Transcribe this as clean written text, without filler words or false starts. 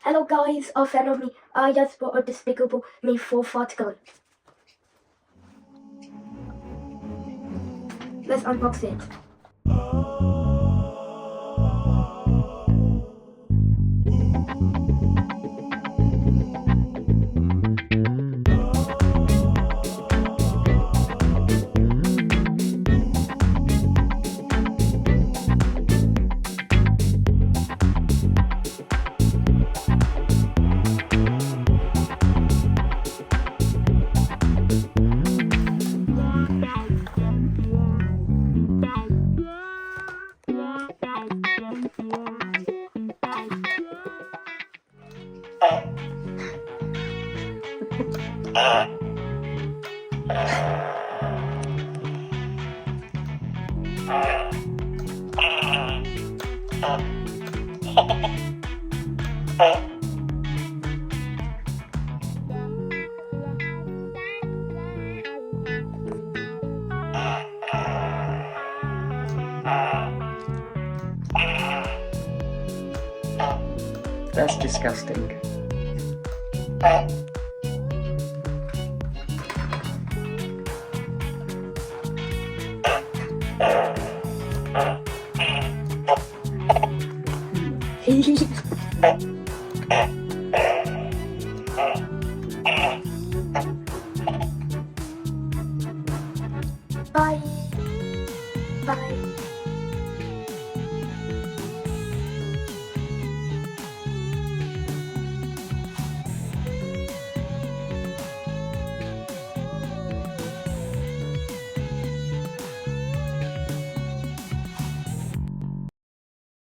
Hello guys, a fan of me. I just bought a Despicable Me Fart Gun. Let's unbox it. That's disgusting. Bye. Bye.